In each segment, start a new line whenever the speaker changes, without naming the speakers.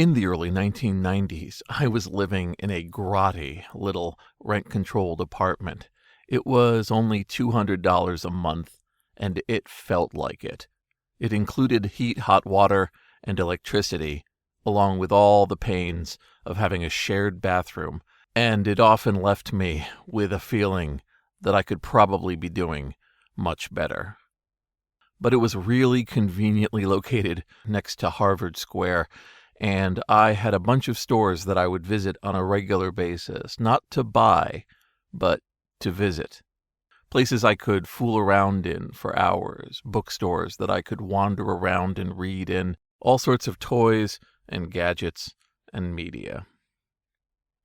In the early 1990s, I was living in a grotty little rent-controlled apartment. It was only $200 a month, and it felt like it. It included heat, hot water, and electricity, along with all the pains of having a shared bathroom, and it often left me with a feeling that I could probably be doing much better. But it was really conveniently located next to Harvard Square, and I had a bunch of stores that I would visit on a regular basis, not to buy, but to visit. Places I could fool around in for hours, bookstores that I could wander around and read in, all sorts of toys and gadgets and media.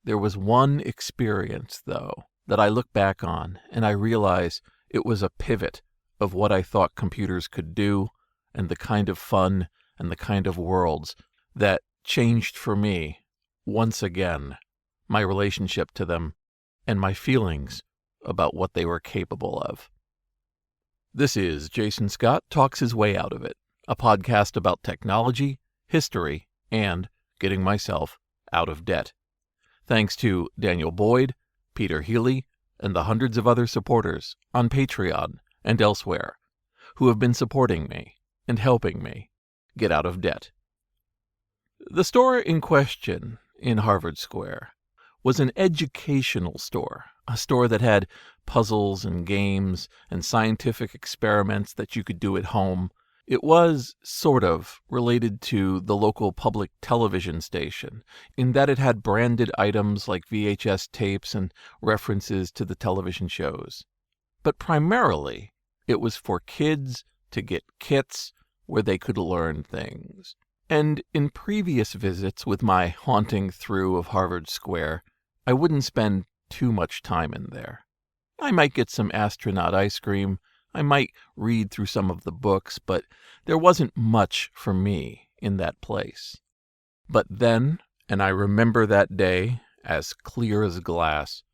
There was one experience, though, that I look back on, and I realize it was a pivot of what I thought computers could do, and the kind of fun and the kind of worlds that changed for me, once again, my relationship to them and my feelings about what they were capable of. This is Jason Scott Talks His Way Out of It, a podcast about technology, history, and getting myself out of debt. Thanks to Daniel Boyd, Peter Healy, and the hundreds of other supporters on Patreon and elsewhere who have been supporting me and helping me get out of debt. The store in question in Harvard Square was an educational store, a store that had puzzles and games and scientific experiments that you could do at home. It was sort of related to the local public television station in that it had branded items like VHS tapes and references to the television shows. But primarily, it was for kids to get kits where they could learn things. And in previous visits with my haunting through of Harvard Square, I wouldn't spend too much time in there. I might get some astronaut ice cream, I might read through some of the books, but there wasn't much for me in that place. But then, and I remember that day as clear as glass,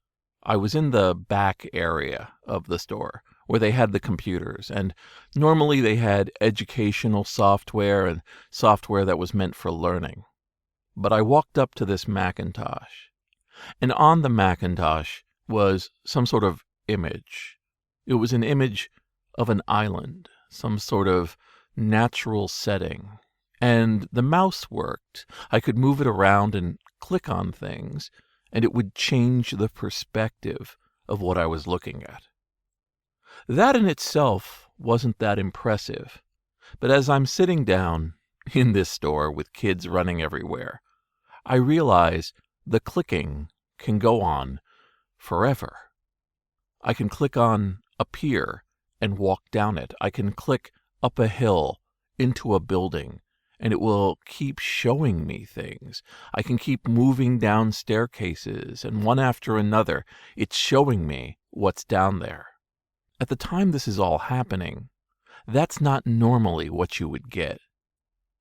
I was in the back area of the store where they had the computers, and normally they had educational software and software that was meant for learning. But I walked up to this Macintosh, and on the Macintosh was some sort of image. It was an image of an island, some sort of natural setting, and the mouse worked. I could move it around and click on things, and it would change the perspective of what I was looking at. That in itself wasn't that impressive, but as I'm sitting down in this store with kids running everywhere, I realize the clicking can go on forever. I can click on a pier and walk down it. I can click up a hill into a building, and it will keep showing me things. I can keep moving down staircases, and one after another, it's showing me what's down there. At the time this is all happening, that's not normally what you would get.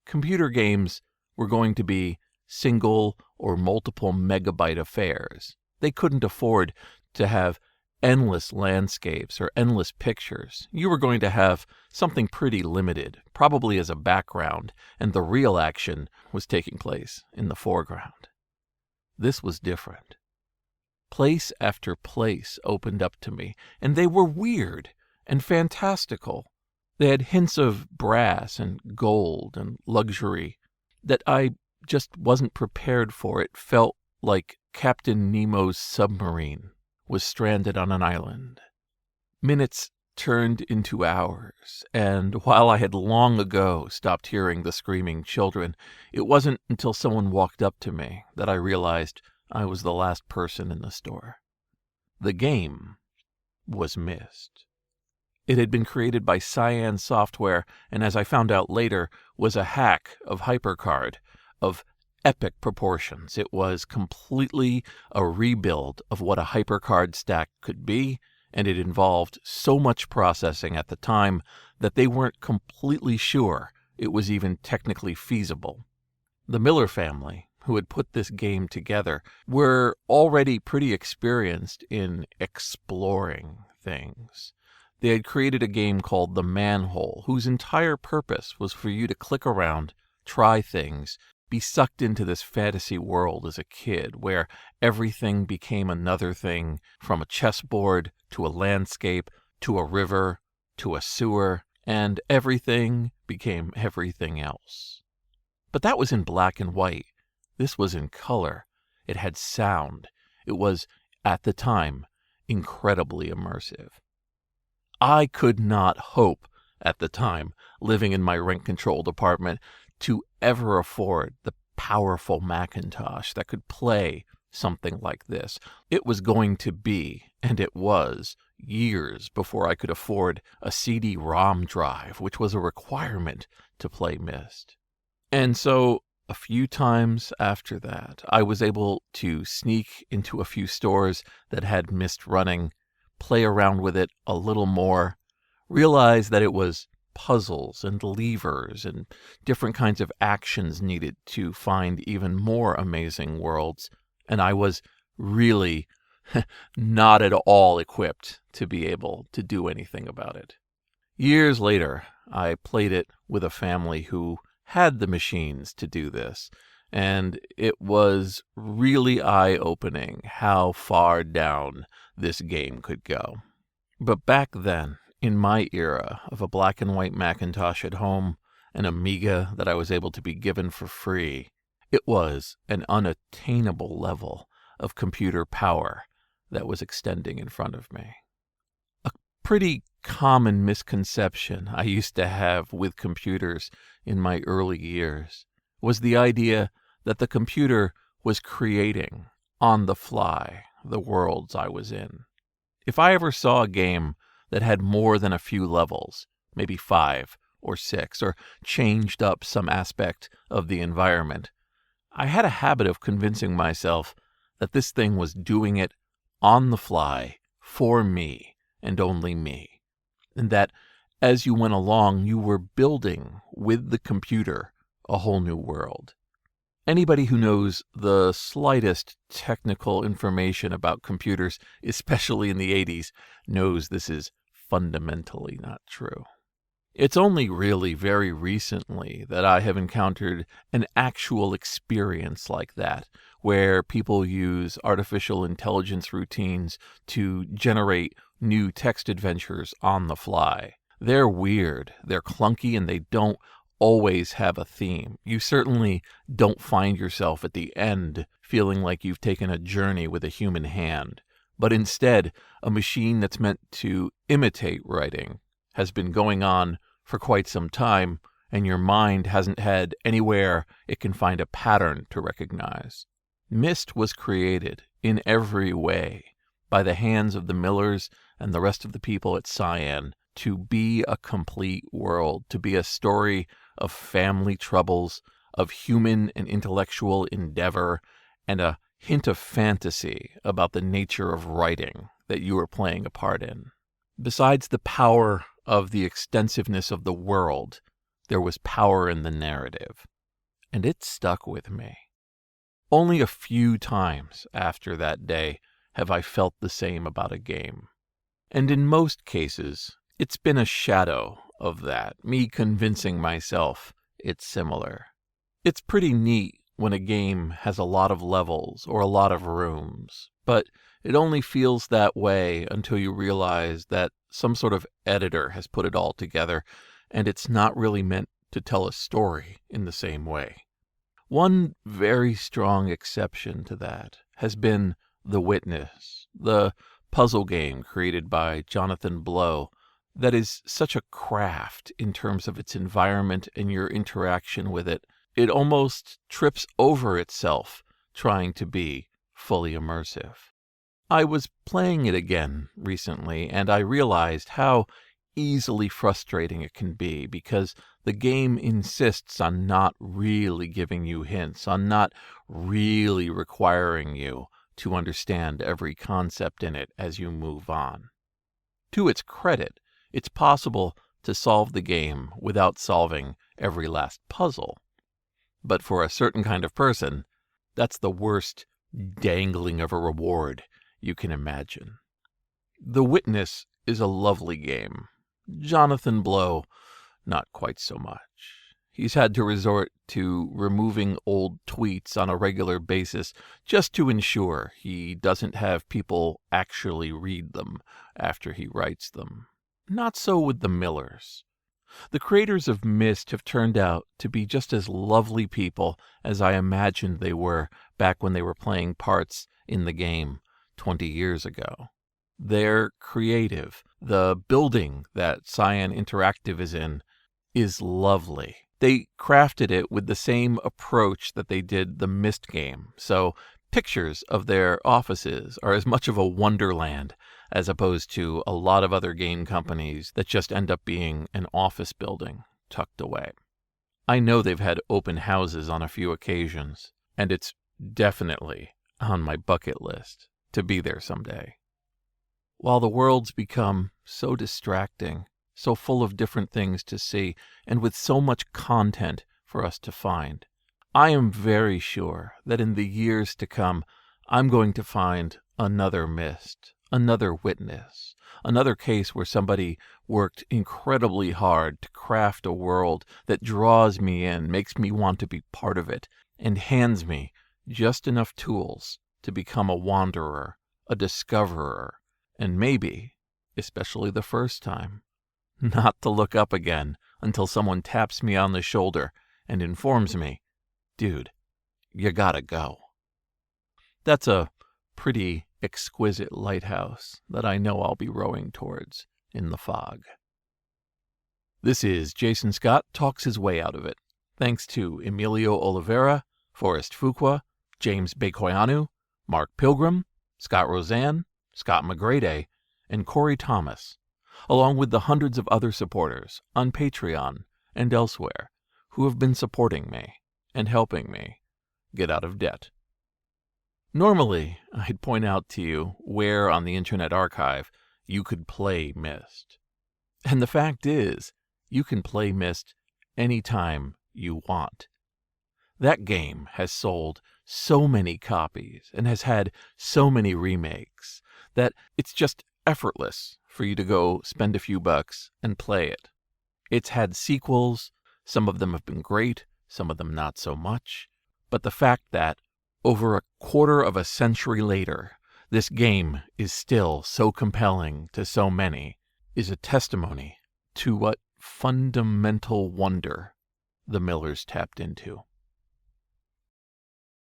Computer games were going to be single or multiple megabyte affairs. They couldn't afford to have endless landscapes or endless pictures. You were going to have something pretty limited, probably as a background, and the real action was taking place in the foreground. This was different. Place after place opened up to me, and they were weird and fantastical. They had hints of brass and gold and luxury that I just wasn't prepared for. It felt like Captain Nemo's submarine was stranded on an island. Minutes turned into hours, and while I had long ago stopped hearing the screaming children, it wasn't until someone walked up to me that I realized I was the last person in the store. The game was Myst. It had been created by Cyan software, and as I found out later, was a hack of HyperCard of epic proportions. It was completely a rebuild of what a HyperCard stack could be, and it involved so much processing at the time that they weren't completely sure it was even technically feasible. The Miller family, who had put this game together, were already pretty experienced in exploring things. They had created a game called The Manhole, whose entire purpose was for you to click around, try things, be sucked into this fantasy world as a kid where everything became another thing, from a chessboard to a landscape to a river to a sewer, and everything became everything else. But that was in black and white. This was in color. It had sound. It was, at the time, incredibly immersive. I could not hope, at the time, living in my rent-controlled apartment, to ever afford the powerful Macintosh that could play something like this. It was going to be, and it was, years before I could afford a CD-ROM drive, which was a requirement to play Myst. And so, a few times after that, I was able to sneak into a few stores that had Myst running, play around with it a little more, realize that it was puzzles and levers and different kinds of actions needed to find even more amazing worlds, and I was really not at all equipped to be able to do anything about it. Years later, I played it with a family who had the machines to do this, and it was really eye-opening how far down this game could go. But back then, in my era of a black and white Macintosh at home, an Amiga that I was able to be given for free, it was an unattainable level of computer power that was extending in front of me. A pretty common misconception I used to have with computers in my early years was the idea that the computer was creating, on the fly, the worlds I was in. If I ever saw a game that had more than a few levels, maybe 5 or 6, or changed up some aspect of the environment, I had a habit of convincing myself that this thing was doing it on the fly for me and only me, and that as you went along, you were building with the computer a whole new world. Anybody who knows the slightest technical information about computers, especially in the 80s, knows this is fundamentally not true. It's only really very recently that I have encountered an actual experience like that, where people use artificial intelligence routines to generate new text adventures on the fly. They're weird, they're clunky, and they don't always have a theme. You certainly don't find yourself at the end feeling like you've taken a journey with a human hand, but instead, a machine that's meant to imitate writing has been going on for quite some time, and your mind hasn't had anywhere it can find a pattern to recognize. Myst was created in every way by the hands of the Millers and the rest of the people at Cyan to be a complete world, to be a story of family troubles, of human and intellectual endeavor, and a hint of fantasy about the nature of writing that you were playing a part in. Besides the power of the extensiveness of the world, there was power in the narrative, and it stuck with me. Only a few times after that day have I felt the same about a game, and in most cases, it's been a shadow of that, me convincing myself it's similar. It's pretty neat when a game has a lot of levels or a lot of rooms, but it only feels that way until you realize that some sort of editor has put it all together, and it's not really meant to tell a story in the same way. One very strong exception to that has been The Witness, the puzzle game created by Jonathan Blow that is such a craft in terms of its environment and your interaction with it. It almost trips over itself trying to be fully immersive. I was playing it again recently, and I realized how easily frustrating it can be because the game insists on not really giving you hints, on not really requiring you to understand every concept in it as you move on. To its credit, it's possible to solve the game without solving every last puzzle. But for a certain kind of person, that's the worst dangling of a reward you can imagine. The Witness is a lovely game. Jonathan Blow, not quite so much. He's had to resort to removing old tweets on a regular basis just to ensure he doesn't have people actually read them after he writes them. Not so with the Millers. The creators of Myst have turned out to be just as lovely people as I imagined they were back when they were playing parts in the game 20 years ago. They're creative. The building that Cyan Interactive is in is lovely. They crafted it with the same approach that they did the Myst game, so pictures of their offices are as much of a wonderland as opposed to a lot of other game companies that just end up being an office building tucked away. I know they've had open houses on a few occasions, and it's definitely on my bucket list to be there someday. While the world's become so distracting, so full of different things to see, and with so much content for us to find, I am very sure that in the years to come, I'm going to find another Myst, another witness, another case where somebody worked incredibly hard to craft a world that draws me in, makes me want to be part of it, and hands me just enough tools to become a wanderer, a discoverer, and maybe, especially the first time, not to look up again until someone taps me on the shoulder and informs me, dude, you gotta go. That's a pretty exquisite lighthouse that I know I'll be rowing towards in the fog. This is Jason Scott Talks His Way Out of It. Thanks to Emilio Oliveira, Forrest Fuqua, James Bekoyanu, Mark Pilgrim, Scott Roseanne, Scott McGrady, and Corey Thomas, along with the hundreds of other supporters on Patreon and elsewhere who have been supporting me and helping me get out of debt. Normally, I'd point out to you where on the Internet Archive you could play Myst. And the fact is, you can play Myst anytime you want. That game has sold so many copies and has had so many remakes that it's just effortless for you to go spend a few bucks and play it. It's had sequels, some of them have been great, some of them not so much, but the fact that over a quarter of a century later, this game is still so compelling to so many is a testimony to what fundamental wonder the Millers tapped into.